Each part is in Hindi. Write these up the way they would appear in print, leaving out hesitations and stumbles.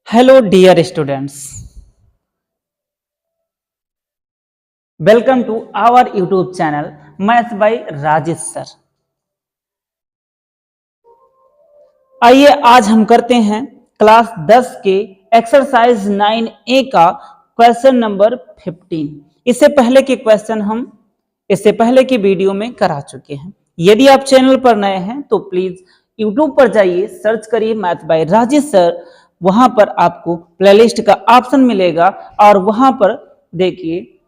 Hello, dear students. Welcome to our YouTube channel, Maths by Rajesh sir. आइए आज हम करते हैं क्लास 10 के एक्सरसाइज 9A का क्वेश्चन नंबर 15। इससे पहले के वीडियो में करा चुके हैं। यदि आप चैनल पर नए हैं तो प्लीज YouTube पर जाइए, सर्च करिए मैथ बाय राजेश सर। वहां पर आपको प्लेलिस्ट का ऑप्शन मिलेगा और वहां पर देखिए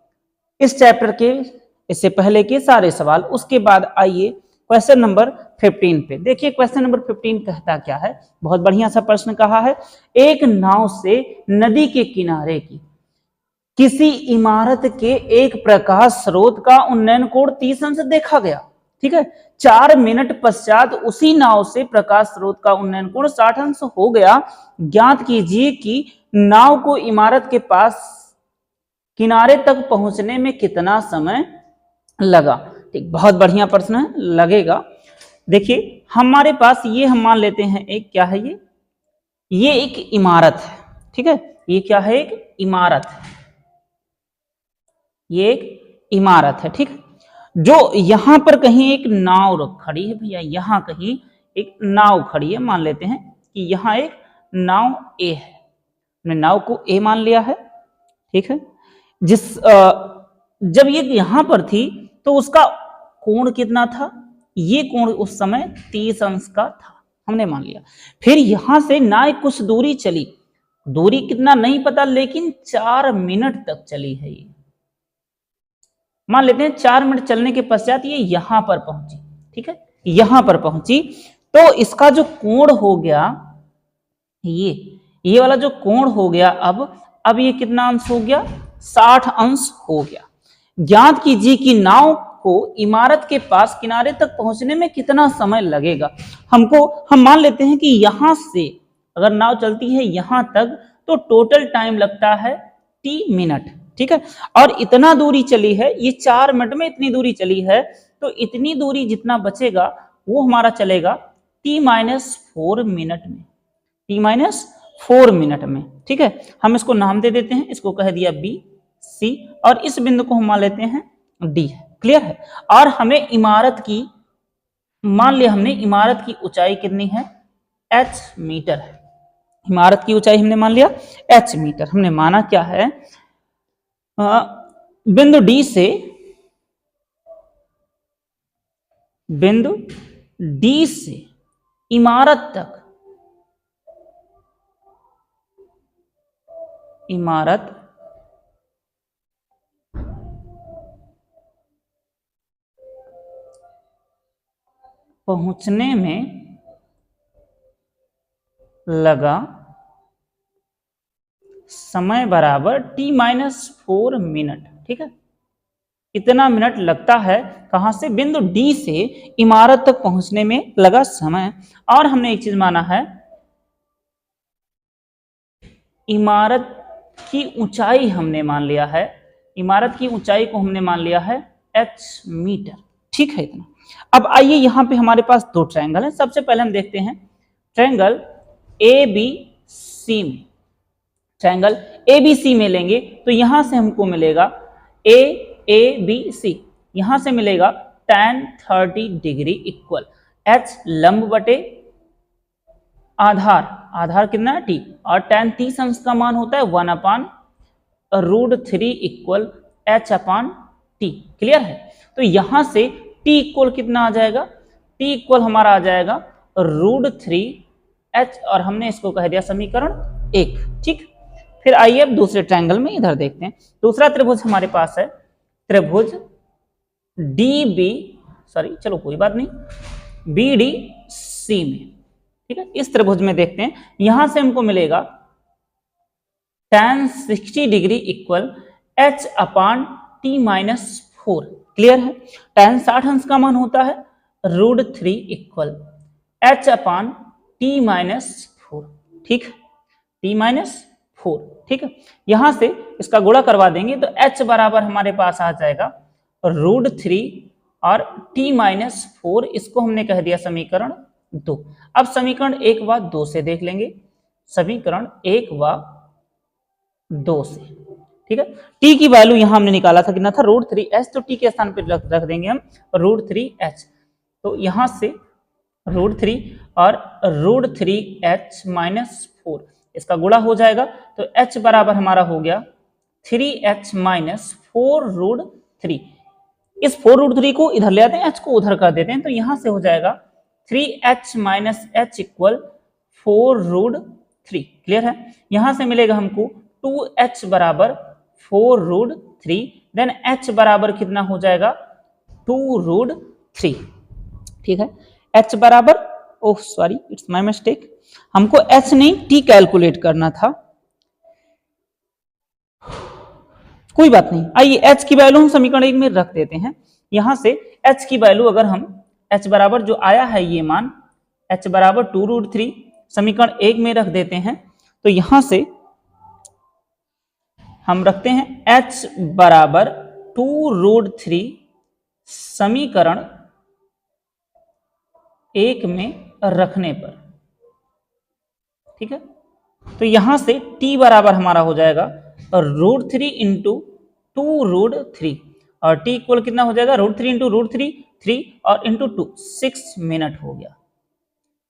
इस चैप्टर के इससे पहले के सारे सवाल। उसके बाद आइए क्वेश्चन नंबर 15 पे। देखिए क्वेश्चन नंबर 15 कहता क्या है, बहुत बढ़िया सा प्रश्न कहा है। एक नाव से नदी के किनारे की किसी इमारत के एक प्रकाश स्रोत का उन्नयन कोण 30 अंश देखा गया। ठीक है, 4 मिनट पश्चात उसी नाव से प्रकाश स्रोत का उन्नयन कोण 60 अंश हो गया। ज्ञात कीजिए कि नाव को इमारत के पास किनारे तक पहुंचने में कितना समय लगा। ठीक, बहुत बढ़िया प्रश्न है, लगेगा। देखिए हमारे पास ये हम मान लेते हैं एक क्या है, ये एक इमारत है। ठीक है, ये क्या है, एक इमारत है। ये एक इमारत है। ठीक, जो यहां पर कहीं एक नाव खड़ी है भैया, यहां कहीं एक नाव खड़ी है। मान लेते हैं कि यहां एक नाव ए है, हमने नाव को ए मान लिया है। ठीक है, जब ये यहां पर थी तो उसका कोण कितना था, ये कोण उस समय 30 अंश का था, हमने मान लिया। फिर यहां से ना कुछ दूरी चली, दूरी कितना नहीं पता, लेकिन 4 मिनट तक चली है ये। मान लेते हैं 4 मिनट चलने के पश्चात ये यहां पर पहुंची। ठीक है, यहां पर पहुंची तो इसका जो कोण हो गया, ये वाला जो कोण हो गया, अब ये कितना अंश हो गया, 60 अंश हो गया। ज्ञात कीजिए कि नाव को इमारत के पास किनारे तक पहुंचने में कितना समय लगेगा। हम मान लेते हैं कि यहां से अगर नाव चलती है यहां तक तो टोटल टाइम लगता है t मिनट। ठीक है, और इतना दूरी चली है, ये 4 मिनट में इतनी दूरी चली है, तो इतनी दूरी जितना बचेगा वो हमारा चलेगा t-4 मिनट में, t-4 मिनट में। ठीक है, हम इसको नाम दे देते हैं, इसको कह दिया बी सी, और इस बिंदु को हम मान लेते हैं डी है। क्लियर है, और हमें इमारत की, मान लिया हमने इमारत की ऊंचाई कितनी है, h मीटर है। इमारत की ऊंचाई हमने मान लिया h मीटर। हमने माना क्या है, बिंदु डी से इमारत तक, इमारत पहुंचने में लगा समय बराबर t-4 मिनट। ठीक है, इतना मिनट लगता है कहां से, बिंदु डी से इमारत तक पहुंचने में लगा समय। और हमने एक चीज माना है, इमारत की ऊंचाई हमने मान लिया है, इमारत की ऊंचाई को हमने मान लिया है h मीटर। ठीक है, इतना। अब आइए यहां पे हमारे पास दो ट्रायंगल है। सबसे पहले हम देखते हैं ट्रायंगल ABC में। ट्रायंगल ABC में लेंगे तो यहां से हमको मिलेगा ABC, यहां से मिलेगा tan 30 डिग्री इक्वल h लंब बटे आधार कितना है t, और tan 30 अंश का मान होता है 1/√3 इक्वल h/t। क्लियर है, तो यहां से t इक्वल कितना आ जाएगा, t इक्वल हमारा आ जाएगा √3h, और हमने इसको कह दिया समीकरण 1। ठीक, फिर आइए अब दूसरे ट्रायंगल में इधर देखते हैं। दूसरा त्रिभुज हमारे पास है त्रिभुज BDC में। ठीक है, इस त्रिभुज में देखते हैं, यहां से हमको मिलेगा tan 60 degree equal h/t-4। Clear है, tan 60 अंश का मान होता है √3 इक्वल h/t-4। ठीक, t-4। ठीक है, यहां से इसका गुणा करवा देंगे तो h बराबर हमारे पास आ जाएगा √3 और t-4, इसको हमने कह दिया समीकरण 2। अब समीकरण 1 व 2 से देख लेंगे। समीकरण 1 व 2 से। ठीक है, t की वैल्यू यहां हमने निकाला था कितना था, √3h, तो t के स्थान पर रख देंगे हम √3h, तो यहां से √3 और √3h माइनस 4 इसका गुणा हो जाएगा, तो h बराबर हमारा हो गया 3h माइनस 4√3। इस 4√3 को इधर ले आते हैं, h को उधर कर देते हैं, तो यहां से हो जाएगा 3h minus h equal 4√3। Clear है, यहां से मिलेगा हमको 2h बराबर 4√3, देन h बराबर कितना हो जाएगा 2√3। ठीक है, h बराबर, oh sorry it's my mistake, हमको h नहीं t कैलकुलेट करना था, कोई बात नहीं। आइए h की वैल्यू हम समीकरण 1 में रख देते हैं। यहां से h की वैल्यू अगर हम h बराबर जो आया है ये मान h बराबर 2√3 समीकरण 1 में रख देते हैं, तो यहां से हम रखते हैं h बराबर 2√3 समीकरण 1 में रखने पर। ठीक है, तो यहां से t बराबर हमारा हो जाएगा √3 इंटू 2√3 और t इक्वल कितना हो जाएगा √3 इंटू √3 3 और इंटू 2 6 मिनट हो गया।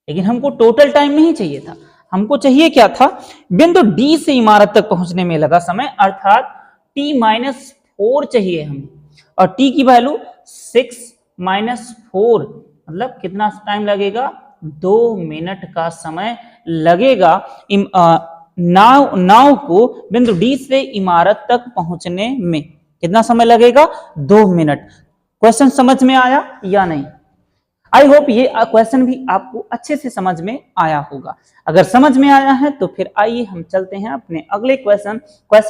लेकिन हमको टोटल टाइम नहीं चाहिए था, हमको चाहिए क्या था, बिंदु D से इमारत तक पहुंचने में लगा समय, अर्थात t-4 चाहिए हमें, और t की वैल्यू 6-4 मतलब कितना टाइम लगेगा, 2 मिनट का समय लगेगा नाव को बिंदु D से इमारत तक पहुंचने में। कितना समय लगेगा, 2 मिनट। क्वेश्चन समझ में आया या नहीं? आई होप ये क्वेश्चन भी आपको अच्छे से समझ में आया होगा। अगर समझ में आया है तो फिर आइए हम चलते हैं अपने अगले क्वेश्चन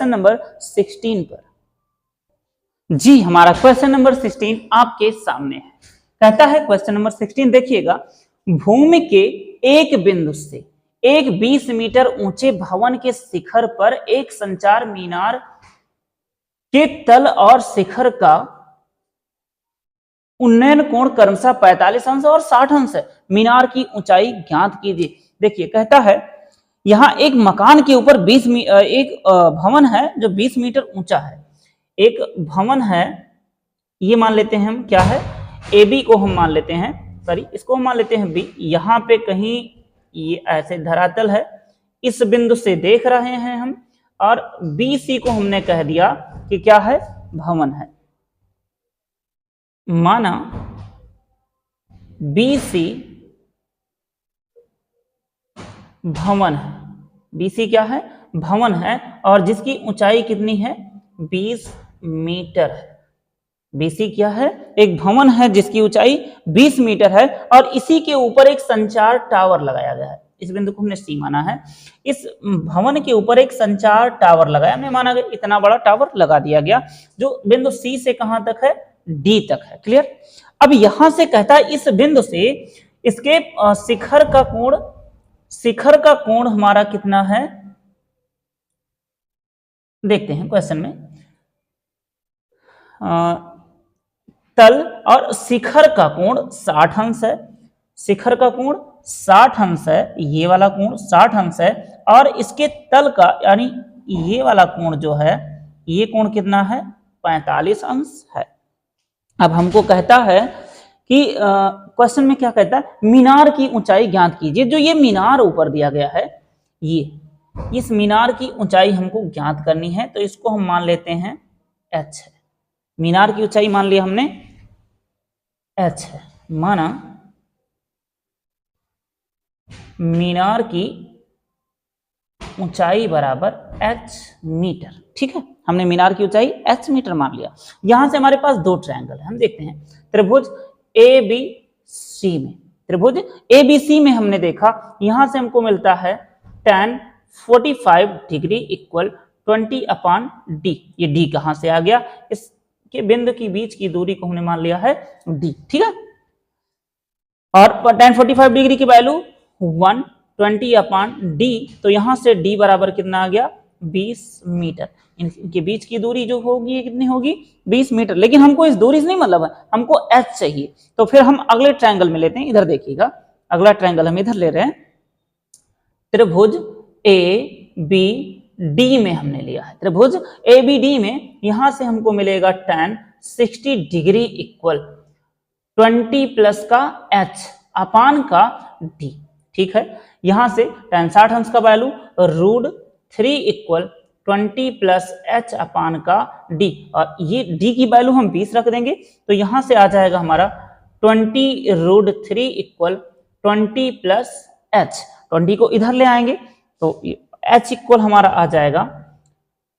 नंबर 16 पर। जी, हमारा क्वेश्चन नंबर 16 आपके सामने है। कहता है क्वेश्चन नंबर 16, देखिएगा, भूमि के एक बिंदु से एक 20 मीटर ऊंचे भवन के शिखर पर एक संचार मीनार के तल और शिखर का उन्नयन कोण क्रमशः 45 अंश और 60 अंश है। मीनार की ऊंचाई ज्ञात कीजिए। देखिए, कहता है यहां एक मकान के ऊपर एक भवन है जो 20 मीटर ऊंचा है। एक भवन है, ये मान लेते हैं हम क्या है, ए बी को हम मान लेते हैं, सॉरी इसको हम मान लेते हैं बी। यहां पे कहीं ये ऐसे धरातल है, इस बिंदु से देख रहे हैं हम, और बी सी को हमने कह दिया कि क्या है, भवन है। माना बी सी भवन है, बी सी क्या है, भवन है, और जिसकी ऊंचाई कितनी है, 20 मीटर है। बीसी क्या है, एक भवन है जिसकी ऊंचाई 20 मीटर है, और इसी के ऊपर एक संचार टावर लगाया गया है। इस बिंदु को हमने सी माना है, इस भवन के ऊपर एक संचार टावर लगाया, हमने माना गया इतना बड़ा टावर लगा दिया गया, जो बिंदु सी से कहां तक है, डी तक है। क्लियर। अब यहां से कहता है इस बिंदु से इसके शिखर का कोण हमारा कितना है, देखते हैं क्वेश्चन में। तल और शिखर का कोण 60 अंश है, शिखर का कोण 60 अंश है, ये वाला कोण 60 अंश है, और इसके तल का यानी ये वाला कोण जो है, ये कोण कितना है, 45 अंश है। अब हमको कहता है कि क्वेश्चन में क्या कहता है, मीनार की ऊंचाई ज्ञात कीजिए। जो ये मीनार ऊपर दिया गया है, ये इस मीनार की ऊंचाई हमको ज्ञात करनी है, तो इसको हम मान लेते हैं h है। मीनार की ऊंचाई मान लिया हमने h है, माना मीनार की ऊंचाई बराबर h मीटर। ठीक है, हमने मीनार की ऊंचाई h मीटर मान लिया। यहां से हमारे पास दो ट्रायंगल है, हम देखते हैं त्रिभुज ए बी सी में, त्रिभुज ए बी सी में हमने देखा, यहां से हमको मिलता है tan 45 डिग्री इक्वल 20/d। ये d कहां से आ गया, इसके बिंदु की बीच की दूरी को हमने मान लिया है d। ठीक है, और tan 45 डिग्री की वैल्यू 120/d, तो यहां से d बराबर कितना आ गया, 20 मीटर। इनके बीच की दूरी जो होगी ये कितनी होगी, 20 मीटर। लेकिन हमको इस दूरी से नहीं मतलब है, हमको h चाहिए, तो फिर हम अगले ट्रायंगल में लेते हैं। इधर देखिएगा, अगला ट्रायंगल हम इधर ले रहे हैं, त्रिभुज ए बी डी में हमने लिया है, त्रिभुज ए बी डी में यहां से हमको मिलेगा tan 60 डिग्री इक्वल 20 प्लस का h अपान का d। ठीक है, यहां से tan 60 अंश का वैल्यू √3 इक्वल 20 प्लस h अपान का d, और ये d की वैल्यू हम 20 रख देंगे, तो यहां से आ जाएगा हमारा 20 √3 इक्वल 20 प्लस h। 20 को इधर ले आएंगे तो h इक्वल हमारा आ जाएगा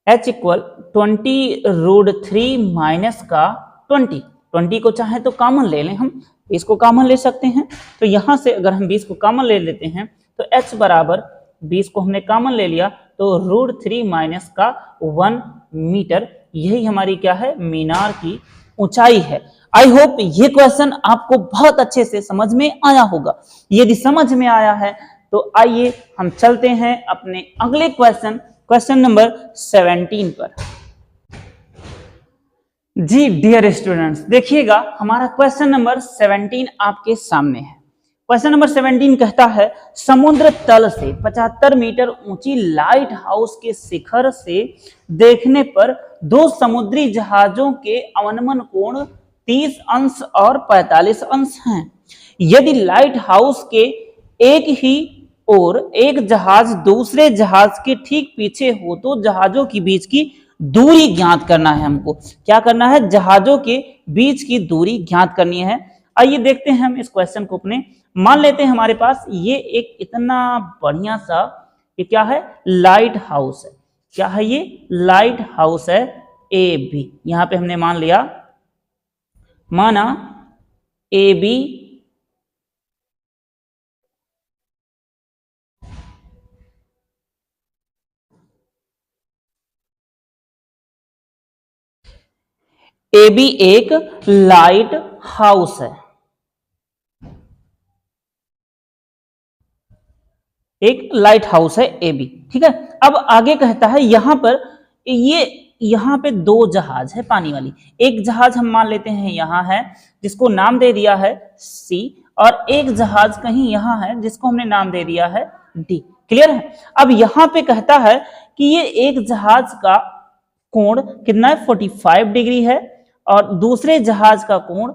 h इक्वल 20 √3 माइनस का 20 को चाहे तो कॉमन ले लें, हम इसको कॉमन ले सकते हैं। तो यहां से अगर हम 20 को कॉमन ले लेते हैं तो h बराबर 20 को हमने कॉमन ले लिया तो √3 माइनस का 1 मीटर, यही हमारी क्या है, मीनार की ऊंचाई है। आई होप ये क्वेश्चन आपको बहुत अच्छे से समझ में आया होगा। यदि समझ में आया है तो आइए हम चलते हैं अपने अगले क्वेश्चन नंबर 17 पर। जी डियर स्टूडेंट्स, देखिएगा हमारा क्वेश्चन नंबर 17 आपके सामने है। क्वेश्चन नंबर 17 कहता है समुद्र तल से 75 मीटर ऊंची लाइट हाउस के शिखर से देखने पर दो समुद्री जहाजों के अवनमन कोण 30 अंश और 45 अंश हैं। यदि लाइट हाउस के एक ही और एक जहाज दूसरे जहाज के ठीक पीछे हो तो जहाजों के बीच की दूरी ज्ञात करना है। हमको क्या करना है, जहाजों के बीच की दूरी ज्ञात करनी है। आइए देखते हैं हम इस क्वेश्चन को अपने। मान लेते हैं हमारे पास ये एक इतना बढ़िया सा, ये क्या है, लाइट हाउस है। क्या है ये, लाइट हाउस है ए बी। यहां पे हमने मान लिया, माना ए बी ए बी एक लाइट हाउस है, एक लाइट हाउस है ए बी। ठीक है, अब आगे कहता है यहां पर यहां पे दो जहाज है पानी वाली। एक जहाज हम मान लेते हैं यहां है जिसको नाम दे दिया है सी, और एक जहाज कहीं यहां है जिसको हमने नाम दे दिया है डी। क्लियर है। अब यहां पे कहता है कि ये एक जहाज का कोण कितना है, 45 डिग्री है, और दूसरे जहाज का कोण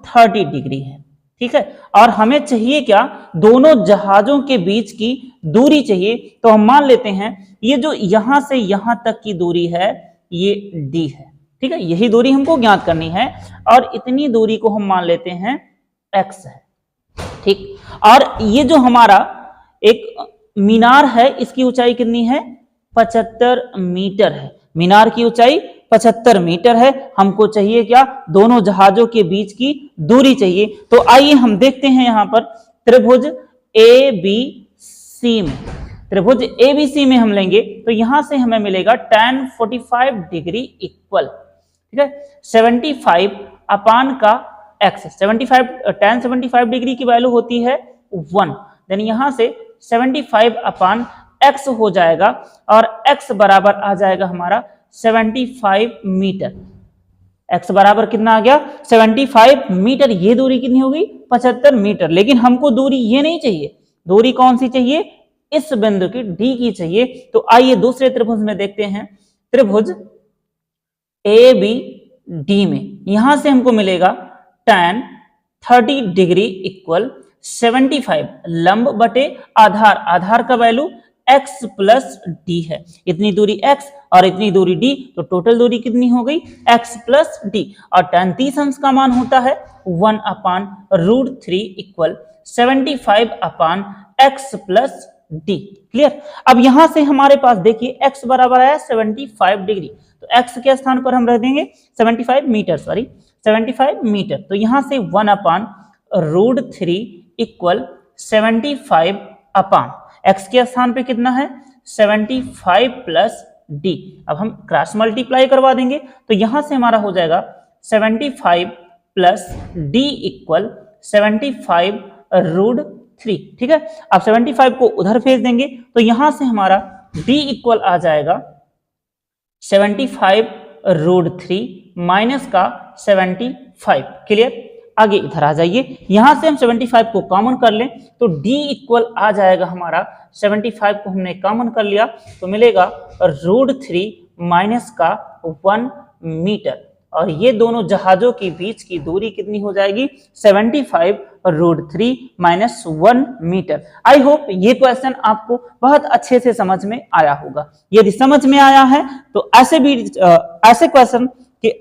30 डिग्री है। ठीक है, और हमें चाहिए क्या, दोनों जहाजों के बीच की दूरी चाहिए। तो हम मान लेते हैं ये जो यहां से यहां तक की दूरी है ये डी है। ठीक है, यही दूरी हमको ज्ञात करनी है, और इतनी दूरी को हम मान लेते हैं एक्स है। ठीक, और ये जो हमारा एक मीनार है इसकी ऊंचाई कितनी है, 75 मीटर है। मीनार की ऊंचाई 75 मीटर है। हमको चाहिए क्या, दोनों जहाजों के बीच की दूरी चाहिए। तो आइए हम देखते हैं यहां पर त्रिभुज ए बी सी में, त्रिभुज ए बी सी में हम लेंगे तो यहां से हमें मिलेगा tan 45 डिग्री इक्वल, ठीक है, 75 अपान का x। 75 tan 75 डिग्री की वैल्यू होती है 1, देन यहां से 75 अपान x हो जाएगा, और x बराबर आ जाएगा हमारा 75 मीटर। x बराबर कितना आ गया, 75 मीटर। ये दूरी कितनी होगी, 75 मीटर। लेकिन हमको दूरी ये नहीं चाहिए, दूरी कौन सी चाहिए, इस बिंदु की डी की चाहिए। तो आइए दूसरे त्रिभुज में देखते हैं, त्रिभुज ए बी डी में यहां से हमको मिलेगा tan 30 डिग्री इक्वल 75 लंब बटे आधार, आधार का वैल्यू x प्लस डी है। इतनी दूरी x और इतनी दूरी d, तो टोटल दूरी कितनी हो गई, x प्लस डी। और tan 30 अंश का मान होता है 1 अपान √3 इक्वल 75 अपान x प्लस डी। क्लियर। अब यहां से हमारे पास देखिए x बराबर आया 75 डिग्री, तो x के स्थान पर हम रख देंगे 75 मीटर, 75 मीटर। तो यहां से 1 अपान √3 इक्वल 75 अपान x के स्थान पे कितना है 75 प्लस d। अब हम क्रॉस मल्टीप्लाई करवा देंगे तो यहां से हमारा हो जाएगा 75 प्लस d इक्वल 75 √3। ठीक है, अब 75 को उधर भेज देंगे तो यहां से हमारा d इक्वल आ जाएगा 75 √3 माइनस का 75। क्लियर। आगे इधर आ जाइए, यहां से हम 75 को कॉमन कर लें तो d इक्वल आ जाएगा हमारा 75 को हमने कॉमन कर लिया तो मिलेगा √3 माइनस का 1 मीटर, और ये दोनों जहाजों के बीच की दूरी कितनी हो जाएगी 75 √3 माइनस 1 मीटर। आई होप ये क्वेश्चन आपको बहुत अच्छे से समझ में आया होगा। यदि समझ में आया है तो ऐसे क्वेश्चन के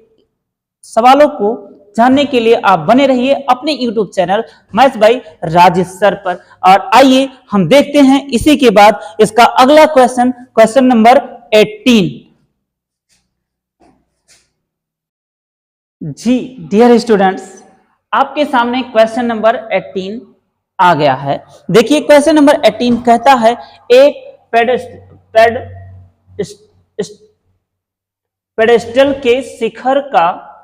सवालों को जानने के लिए आप बने रहिए अपने YouTube channel maths by Rajesh sir पर। और आइए हम देखते हैं इसी के बाद इसका अगला क्वेश्चन, क्वेश्चन नंबर 18। जी डियर स्टूडेंट्स, आपके सामने क्वेश्चन नंबर 18 आ गया है। देखिए क्वेश्चन नंबर 18 कहता है एक पेडेस्टल के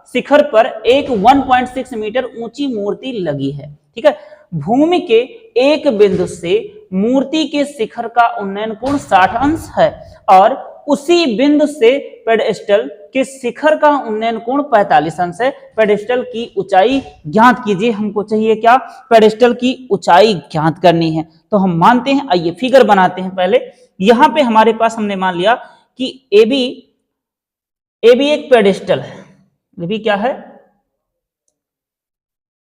शिखर पर एक 1.6 मीटर ऊंची मूर्ति लगी है। ठीक है, भूमि के एक बिंदु से मूर्ति के शिखर का उन्नयन कोण 60 अंश है और उसी बिंदु से पेडेस्टल के शिखर का उन्नयन कोण 45 अंश है। पेडेस्टल की ऊंचाई ज्ञात कीजिए। हमको चाहिए क्या, पेडेस्टल की ऊंचाई ज्ञात करनी है। तो हम मानते हैं, आइए फिगर बनाते हैं। पहले यहां पे हमारे पास हमने मान लिया कि ए बी एक पेडेस्टल है। ये भी क्या है,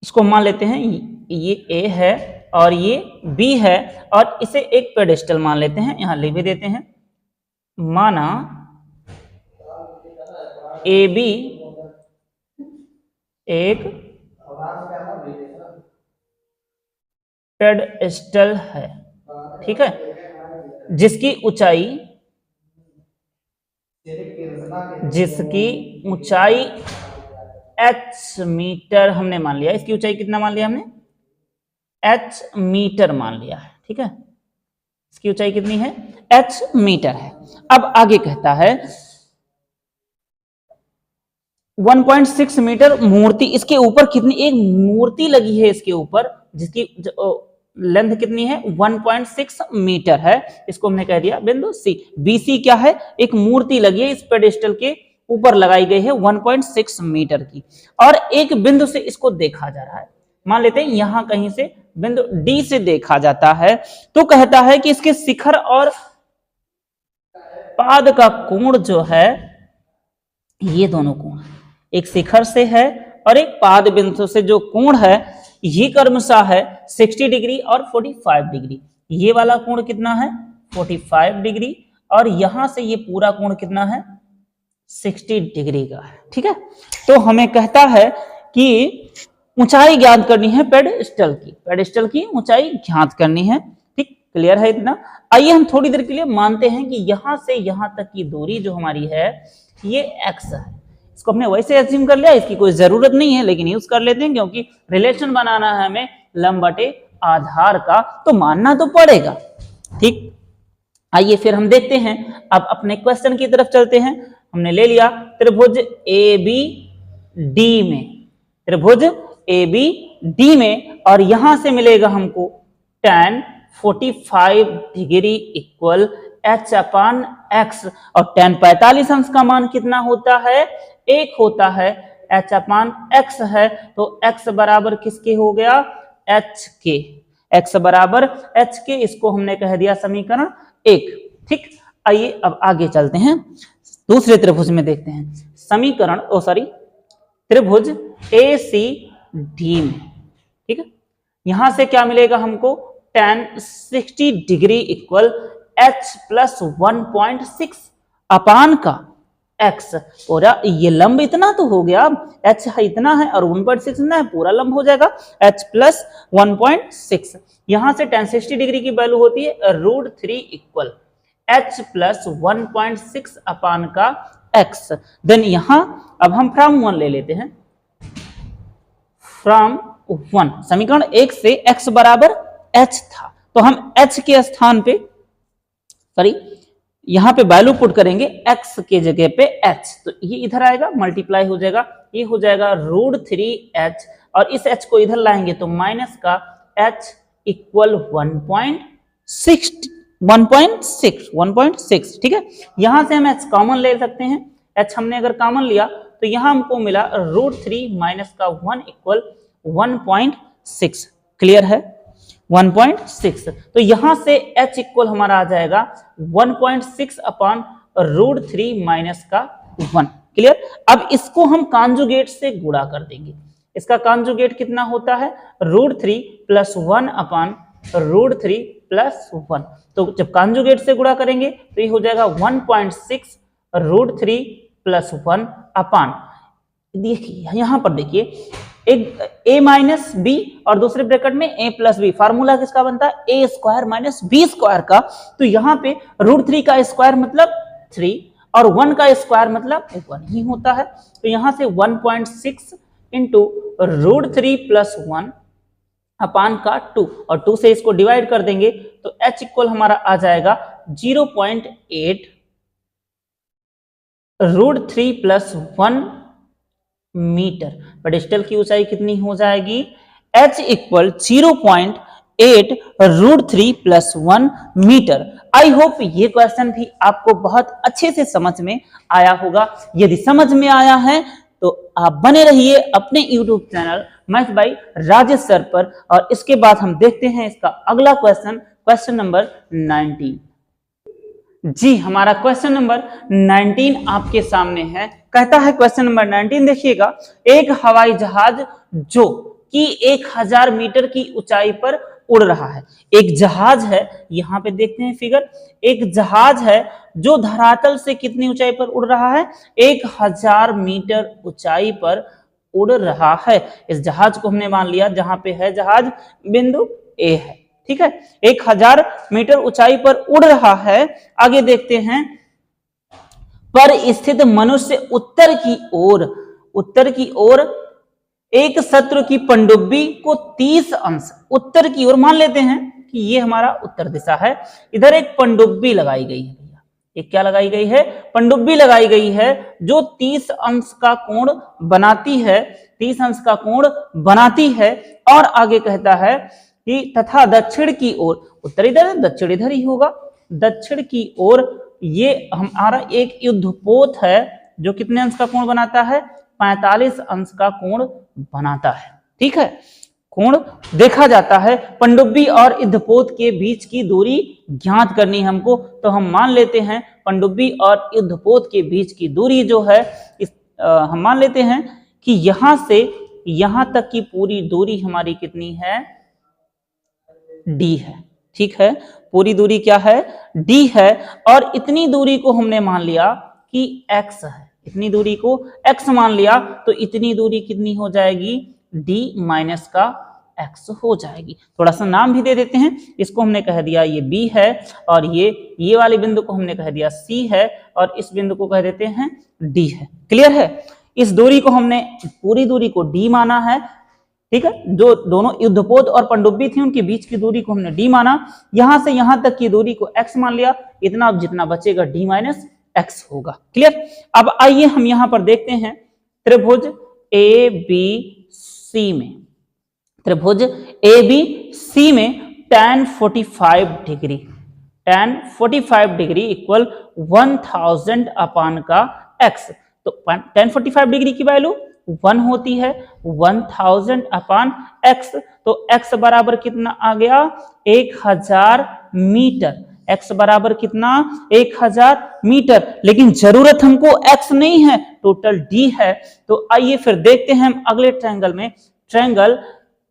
इसको मान लेते हैं ये ए है और ये बी है और इसे एक पेडेस्टल मान लेते हैं। यहां लिख भी देते हैं, माना ए बी एक पेडेस्टल है। ठीक है, जिसकी ऊंचाई h मीटर हमने मान लिया। इसकी ऊंचाई कितना मान लिया हमने, h मीटर मान लिया है। ठीक है, इसकी ऊंचाई कितनी है, h मीटर है। अब आगे कहता है 1.6 मीटर मूर्ति, इसके ऊपर कितनी, एक मूर्ति लगी है इसके ऊपर जिसकी लेंथ कितनी है 1.6 मीटर है। इसको हमने कह दिया बिंदु सी। बीसी क्या है, एक मूर्ति लगी है इस पेडेस्टल के ऊपर लगाई गई है 1.6 मीटर की, और एक बिंदु से इसको देखा जा रहा है। मान लेते हैं यहां कहीं से बिंदु डी से देखा जाता है। तो कहता है कि इसके शिखर और पाद का कोण जो है, ये दोनों कोण, एक शिखर से है और एक पाद बिंदु से जो कोण है ये क्रमशः है 60 डिग्री और 45 डिग्री। ये वाला कोण कितना है 45 डिग्री और यहां से ये पूरा कोण कितना है 60 डिग्री का है। ठीक है, तो हमें कहता है कि ऊंचाई ज्ञात करनी है पेडेस्टल की ऊंचाई ज्ञात करनी है। ठीक, क्लियर है इतना। आइए हम थोड़ी देर के लिए मानते हैं कि यहां से यहां तक की दूरी जो हमारी है ये x है। इसको हमने वैसे एज्यूम कर लिया, इसकी कोई जरूरत नहीं है लेकिन यूज कर लेते हैं क्योंकि रिलेशन बनाना है हमें लंब बटे आधार का, तो मानना तो पड़ेगा। ठीक, आइए फिर हम देखते हैं। अब अपने क्वेश्चन की तरफ चलते हैं। हमने ले लिया त्रिभुज ए बी डी में, और यहां से मिलेगा हमको tan 45 डिग्री इक्वल h अपान x, और tan 45 अंश का मान कितना होता है, 1 होता है। h अपान x है तो x बराबर किसके हो गया, h के। x बराबर h के, इसको हमने कह दिया समीकरण 1। ठीक, आइए अब आगे चलते हैं, दूसरे त्रिभुज में देखते हैं। त्रिभुज ACD में। ठीक है, यहां से क्या मिलेगा हमको, tan 60 degree equal h plus 1.6 अपान का x। पूरा ये लंब इतना तो हो गया, h है इतना है और 1.6 इतना है, पूरा लंब हो जाएगा h प्लस 1.6। यहां से tan 60 डिग्री की वैल्यू होती है √3 इक्वल h प्लस 1.6 अपान का x। देन यहां अब हम फ्रॉम 1 ले लेते हैं। फ्रॉम 1 समीकरण 1 से x बराबर h था, तो हम h के स्थान पे यहां पे वैल्यू पुट करेंगे x के जगह पे h, तो ये इधर आएगा मल्टीप्लाई हो जाएगा, ये हो जाएगा √3h, और इस h को इधर लाएंगे तो माइनस का h इक्वल 1.6। ठीक है, यहां से हम h कॉमन ले सकते हैं। h हमने अगर कॉमन लिया तो यहां हमको मिला √3 माइनस का 1 इक्वल 1.6। क्लियर है, 1.6। तो यहां से h इक्वल हमारा आ जाएगा 1.6 अपॉन √3 माइनस का 1। क्लियर। अब इसको हम कॉन्जुगेट से गुणा कर देंगे। इसका कॉन्जुगेट कितना होता है, √3 प्लस 1 अपॉन √3 प्लस 1। तो जब कॉन्जुगेट से गुणा करेंगे तो ये हो जाएगा 1.6 √3 प्लस 1 अपॉन, देखिए यहां पर देखिए एक a माइनस बी और दूसरे ब्रैकेट में a प्लस बी। फार्मूला किसका बनता है, a square minus b square का। तो यहाँ पे √3 का स्क्वायर मतलब 3 और 1 का स्क्वायर मतलब 1 ही होता है। तो यहाँ से 1.6 इंटू √3 प्लस 1 अपान का 2 और 2 से इसको डिवाइड कर देंगे तो h इक्वल हमारा आ जाएगा 0.8 √3 प्लस 1 मीटर। पेडिस्टल की ऊंचाई कितनी हो जाएगी, h equal 0.8 √3 plus 1 metre. I hope ये क्वेश्चन भी आपको बहुत अच्छे से समझ में आया होगा। यदि समझ में आया है तो आप बने रहिए अपने YouTube channel math bye Rajesh sir पर। और इसके बाद हम देखते हैं इसका अगला क्वेश्चन, क्वेश्चन नंबर 19। जी, हमारा क्वेश्चन नंबर 19 आपके सामने है। कहता है क्वेश्चन नंबर 19, देखिएगा, एक हवाई जहाज जो कि 1000 मीटर की ऊंचाई पर उड़ रहा है। एक जहाज है, यहां पे देखते हैं फिगर, एक जहाज है जो धरातल से कितनी ऊंचाई पर उड़ रहा है, 1000 मीटर ऊंचाई पर उड़ रहा है। इस जहाज को हमने मान लिया जहां पे है जहाज बिंदु ए है। ठीक है, 1000 मीटर ऊंचाई पर उड़ रहा है। आगे देखते हैं, पर स्थित मनुष्य उत्तर की ओर एक शत्रु की पनडुब्बी को 30 अंश उत्तर की ओर मान लेते हैं कि ये हमारा उत्तर दिशा है। इधर एक पनडुब्बी लगाई गई है भैया, एक क्या लगाई गई है, पनडुब्बी लगाई गई है जो 30 अंश का कोण बनाती है, 30 अंश का कोण बनाती है। और आगे कहता है कि तथा दक्षिण की ओर, उत्तर इधर है दक्षिण इधर ही होगा, दक्षिण की ओर ये हमारा एक युद्धपोत है जो कितने अंश का कोण बनाता है, 45 अंश का कोण बनाता है। ठीक है, कोण देखा जाता है। पनडुब्बी और युद्धपोत के बीच की दूरी ज्ञात करनी हमको, तो हम मान लेते हैं पनडुब्बी और युद्धपोत के बीच की दूरी जो है हम मान लेते हैं कि यहां से यहां तक की पूरी दूरी हमारी कितनी है, d है। ठीक है, पूरी दूरी क्या है, d है। और इतनी दूरी को हमने मान लिया कि x है, इतनी दूरी को x मान लिया, तो इतनी दूरी कितनी हो जाएगी, d माइनस का x हो जाएगी। थोड़ा सा नाम भी दे देते हैं, इसको हमने कह दिया ये b है, और ये वाले बिंदु को हमने कह दिया c है, और इस बिंदु को कह देते हैं d है। क्लियर है, इस दूरी को हमने पूरी दूरी को d माना है। ठीक है, जो दोनों युद्धपोत और पनडुब्बी थी उनके बीच की दूरी को हमने d माना, यहां से यहां तक की दूरी को x मान लिया, इतना जितना बचेगा d माइनस x होगा। क्लियर। अब आइए हम यहां पर देखते हैं त्रिभुज ABC में, त्रिभुज ABC में tan 45 degree, tan 45 degree equal 1000 अपान का x। तो tan 45 डिग्री की वैल्यू 1 होती है, 1000 अपान x। तो x बराबर कितना आ गया, 1000 मीटर। x बराबर कितना, 1000 मीटर। लेकिन जरूरत हमको x नहीं है, टोटल d है। तो आइए फिर देखते हैं हम अगले ट्रायंगल में, ट्रायंगल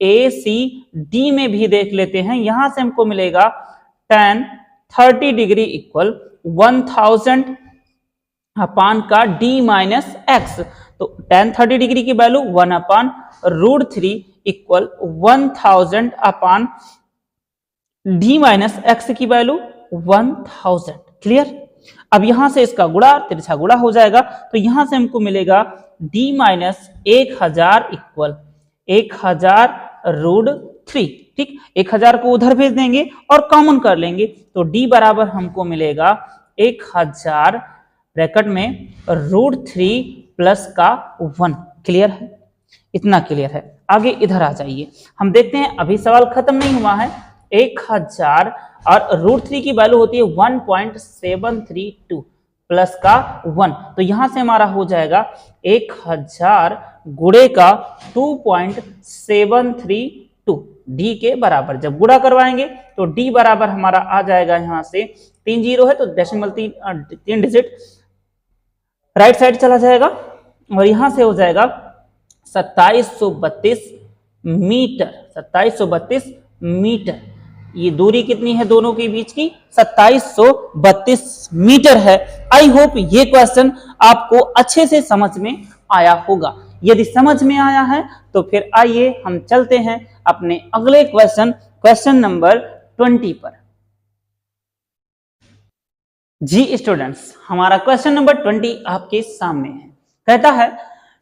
ACD में भी देख लेते हैं। यहां से हमको मिलेगा tan 30 डिग्री इक्वल 1000 अपान का d माइनस x। तो tan 30 डिग्री की वैल्यू 1 अपान √3 इक्वल 1000 अपान d माइनस x की वैल्यू 1000। क्लियर। अब यहां से इसका गुणा, तिरछा गुणा हो जाएगा, तो यहां से हमको मिलेगा d माइनस 1000 इक्वल 1000 √3। ठीक, 1000 को उधर भेज देंगे और कॉमन कर लेंगे, तो d बराबर हमको मिलेगा 1000 ब्रैकेट में √3 प्लस का 1। क्लियर है, इतना क्लियर है। आगे इधर आ जाइए, हम देखते हैं, अभी सवाल खत्म नहीं हुआ है। 1000 और √3 की वैल्यू होती है 1.732 प्लस का 1, तो यहां से हमारा हो जाएगा 1000 गुणे का 2.732 डी के बराबर। जब गुणा करवाएंगे तो डी बराबर हमारा आ जाएगा, यहां से 3 जीरो है तो डेसिमल 3 डिजिट राइट साइड चला जाएगा और यहां से हो जाएगा 2732 मीटर। 2732 मीटर, ये दूरी कितनी है दोनों के बीच की? 2732 मीटर है। आई होप ये क्वेश्चन आपको अच्छे से समझ में आया होगा। यदि समझ में आया है तो फिर आइए हम चलते हैं अपने अगले क्वेश्चन नंबर 20 पर। जी स्टूडेंट्स, हमारा क्वेश्चन नंबर 20 आपके सामने है। कहता है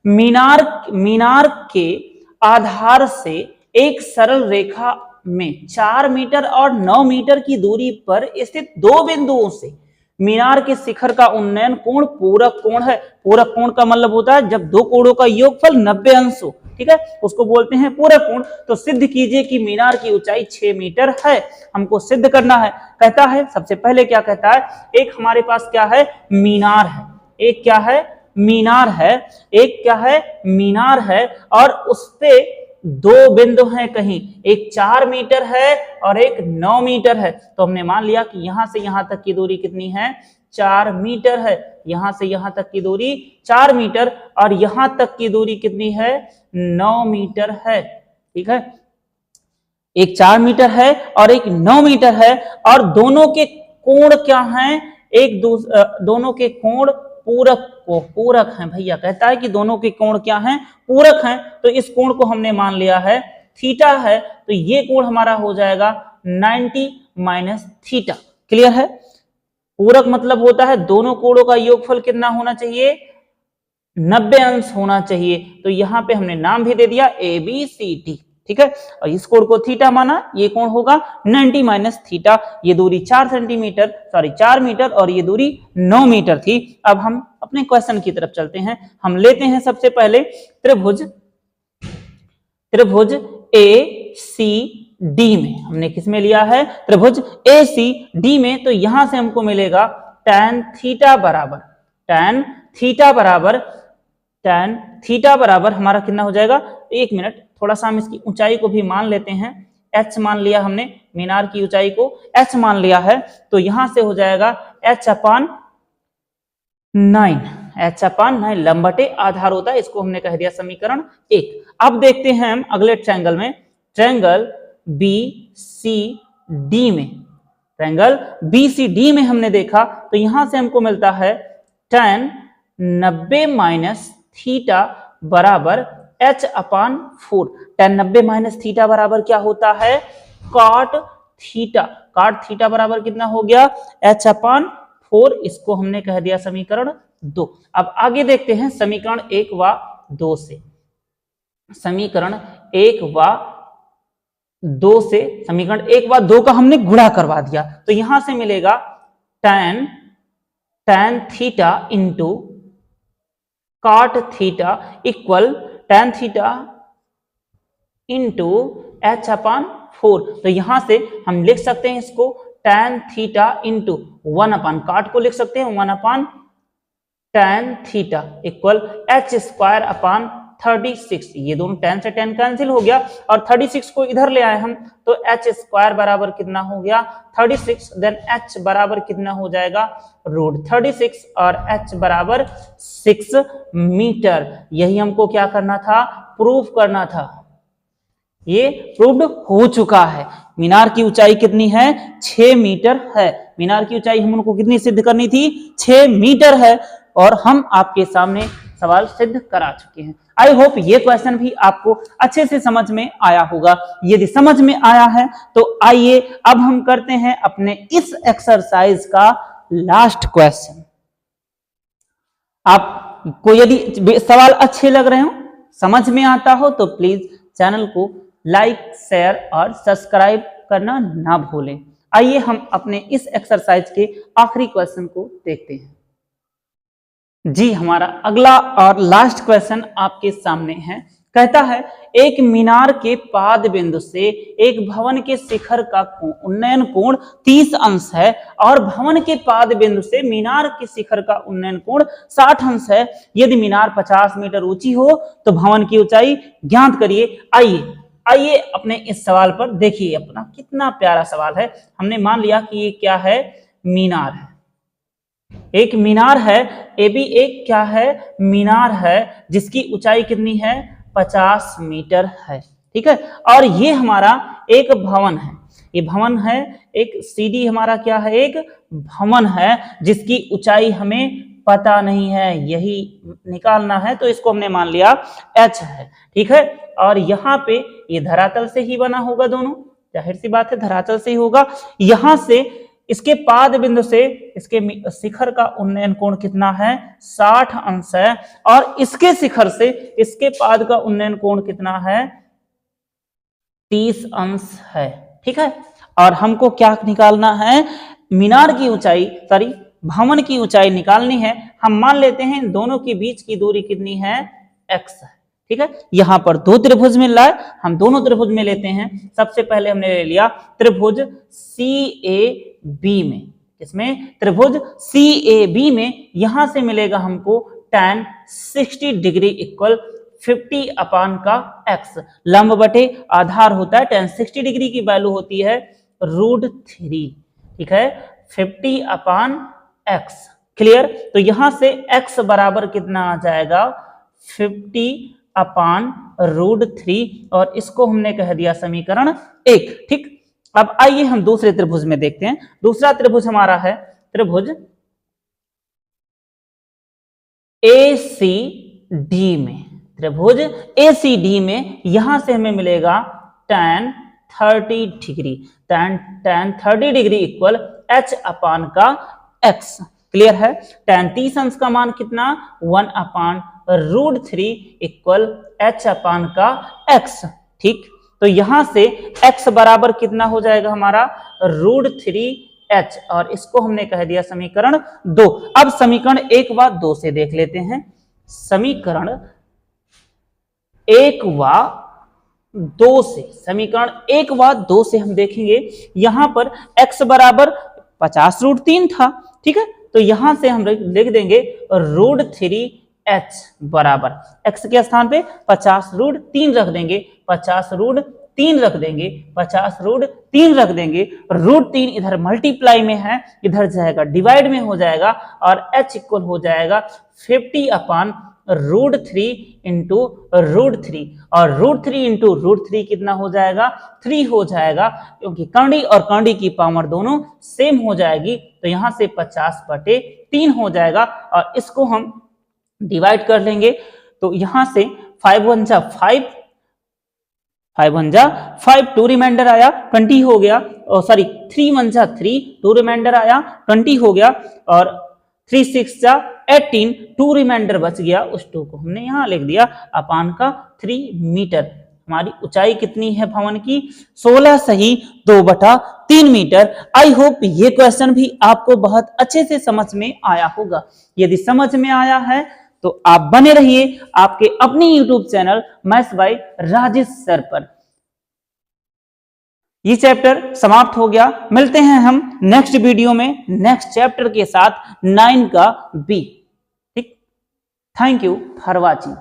मीनार के आधार से एक सरल रेखा में 4 मीटर और 9 मीटर की दूरी पर स्थित दो बिंदुओं से मीनार के शिखर का उन्नयन कोण पूरक कोण है। पूरक कोण का मतलब होता है जब दो कोणों का योगफल 90 अंश हो, ठीक है, उसको बोलते हैं पूरक कोण। तो सिद्ध कीजिए कि मीनार की ऊंचाई 6 मीटर है। हमको सिद्ध करना है। कहता है सबसे पहले क्या कहता है, एक हमारे पास क्या है, मीनार है, एक क्या है, मीनार है, एक क्या है, मीनार है, और उस पे दो बिंदु हैं कहीं, एक 4 मीटर है और एक 9 मीटर है। तो हमने मान लिया कि यहां से यहां तक की दूरी कितनी है, 4 मीटर है। यहां से यहां तक की दूरी 4 मीटर और यहां तक की दूरी कितनी है, 9 मीटर है। ठीक है, एक 4 मीटर है और एक 9 मीटर है, और दोनों के कोण क्या हैं, दोनों के कोण पूरक हैं। भैया कहता है कि दोनों के कोण क्या हैं, पूरक हैं। तो इस कोण को हमने मान लिया है थीटा है, तो ये कोण हमारा हो जाएगा 90 माइनस थीटा। क्लियर है? पूरक मतलब होता है दोनों कोणों का योगफल कितना होना चाहिए, 90 अंश होना चाहिए। तो यहां पे हमने नाम भी दे दिया ABCD। ठीक है, और इस कोण को थीटा माना, ये कोण होगा 90 माइनस थीटा। ये दूरी 4 मीटर और ये दूरी 9 मीटर थी। अब हम अपने क्वेश्चन की तरफ चलते हैं। हम लेते हैं सबसे पहले त्रिभुज ACD में। हमने किस में लिया है, त्रिभुज ACD में। तो यहां से हमको मिलेगा tan थीटा बराबर हमारा कितना हो जाएगा, एक मिनट, थोड़ा सा हम इसकी ऊंचाई को भी मान लेते हैं। h मान लिया हमने, मीनार की ऊंचाई को h मान लिया है। तो यहां से हो जाएगा h/9 लंबटे आधार होता है, इसको हमने कह दिया समीकरण 1। अब देखते हैं हम अगले ट्रायंगल में, ट्रायंगल BCD में हमने देखा तो यहां से हमको मिलता है tan 90 माइनस थीटा बराबर h/4। tan 90 माइनस थीटा बराबर क्या होता है, cot थीटा। cot थीटा बराबर कितना हो गया, h/4। इसको हमने कह दिया समीकरण 2। अब आगे देखते हैं समीकरण 1 व 2 से। समीकरण 1 व 2 का हमने गुणा करवा दिया। तो यहां से मिलेगा tan theta into cot theta equal tan theta into h/4। तो यहां से हम लिख सकते हैं इसको tan थीटा इंटू 1/cot को लिख सकते हैं 1/tan थीटा इक्वल h²/36। ये दोनों tan से tan कैंसिल हो गया और 36 को इधर ले आए हम, तो h² बराबर कितना हो गया, 36। देन h बराबर कितना हो जाएगा, √36 और h बराबर 6 मीटर। यही हमको क्या करना था, प्रूफ करना था। ये प्रूव्ड हो चुका है। मीनार की ऊंचाई कितनी है, 6 मीटर है। मीनार की ऊंचाई हमको कितनी सिद्ध करनी थी, 6 मीटर है, और हम आपके सामने सवाल सिद्ध करा चुके हैं। आई होप ये क्वेश्चन भी आपको अच्छे से समझ में आया होगा। यदि समझ में आया है तो आइए अब हम करते हैं अपने इस एक्सरसाइज का लास्ट क्वेश्चन। आपको यदि सवाल अच्छे लग रहे हो, समझ में आता हो, तो प्लीज चैनल को लाइक, शेयर और सब्सक्राइब करना ना भूलें। आइए हम अपने इस एक्सरसाइज के आखिरी क्वेश्चन को देखते हैं। जी, हमारा अगला और लास्ट क्वेश्चन आपके सामने है। कहता है एक मीनार के पाद बिंदु से एक भवन के शिखर का उन्नयन कोण 30 अंश है और भवन के पाद बिंदु से मीनार के शिखर का उन्नयन कोण 60 अंश है। यदि मीनार 50 मीटर ऊंची हो तो भवन की ऊंचाई ज्ञात करिए। आइए अपने इस सवाल पर देखिए, अपना कितना प्यारा सवाल है। हमने मान लिया कि ये क्या है, मीनार है, एक मीनार है, ये भी एक क्या है, मीनार है जिसकी ऊंचाई कितनी है, 50 मीटर है। ठीक है, और ये हमारा एक भवन है, ये भवन है, एक सीढ़ी हमारा क्या है, एक भवन है जिसकी ऊंचाई हमें पता नहीं है, यही निकालना है, तो इसको हमने मान लिया h है। ठीक है, और यहाँ पे ये धरातल से ही बना होगा, दोनों जाहिर सी बात है धरातल से ही होगा। यहां से इसके पाद बिंदु से इसके शिखर का उन्नयन कोण कितना है, 60 अंश है, और इसके शिखर से इसके पाद का उन्नयन कोण कितना है, 30 अंश है। ठीक है, और हमको क्या निकालना है, मीनार की ऊंचाई, सॉरी भवन की ऊंचाई निकालनी है। हम मान लेते हैं दोनों के बीच की दूरी कितनी है, x है। ठीक है, यहां पर दो त्रिभुज मिल रहा है, हम दोनों त्रिभुज में लेते हैं। सबसे पहले हमने ले लिया त्रिभुज CAB में, किसमें, त्रिभुज CAB में, यहां से मिलेगा हमको tan 60 डिग्री इक्वल 50 अपान का x, लंब बटे आधार होता है, tan 60 डिग्री की वैल्यू होती है √3। ठीक है, 50 अपान x, क्लियर। तो यहां से x बराबर कितना आ जाएगा, 50 अपान √3, और इसको हमने कह दिया समीकरण 1। ठीक, अब आइए हम दूसरे त्रिभुज में देखते हैं। दूसरा त्रिभुज हमारा है त्रिभुज ACD में, त्रिभुज ACD में यहां से हमें मिलेगा tan 30 degree, tan 30 degree equal h अपान का x, क्लियर है। tan 30 अंश का मान कितना, 1 अपान √3 इक्वल h अपान का x। ठीक, तो यहां से x बराबर कितना हो जाएगा हमारा, √3h, और इसको हमने कह दिया समीकरण 2। अब समीकरण 1 व 2 से देख लेते हैं। समीकरण 1 व 2 से, समीकरण 1 व 2 से हम देखेंगे, यहां पर x बराबर 50√3 था। ठीक है, तो यहां से हम लिख देंगे √3h बराबर x के स्थान पे 50√3 रख देंगे, 50√3 रख देंगे, 50√3 रख देंगे। √3 इधर मल्टीप्लाई में है, इधर जाएगा डिवाइड में हो जाएगा, और h इक्वल हो जाएगा 50 अपान √3 इंटू √3, और √3 इंटू √3 कितना हो जाएगा, 3 हो जाएगा, क्योंकि कर्णी और कर्णी की पावर दोनों सेम हो जाएगी, तो यहां से 50/3 हो जाएगा, और इसको हम डिवाइड कर लेंगे। तो यहां से 5 1 जा 5, 5 1 जा 5, 2 रिमाइंडर आया 20 हो गया, और सॉरी 3 1 जा 3, 2 रिमाइंडर आया 20 हो गया, और 3 6 जा 18, 2 रिमाइंडर बच गया, उस 2 को हमने यहां लिख दिया अपान का 3 मीटर। हमारी ऊंचाई कितनी है भवन की, 16 सही 2/3 मीटर। आई होप ये क्वेश्चन भी आपको बहुत अच्छे से समझ में आया होगा। यदि समझ में आया है तो आप बने रहिए आपके अपने YouTube channel maths by Rajesh sir पर। ये चैप्टर समाप्त हो गया, मिलते हैं हम नेक्स्ट वीडियो में नेक्स्ट चैप्टर के साथ 9 का B। ठीक, थैंक यू फॉर वॉचिंग।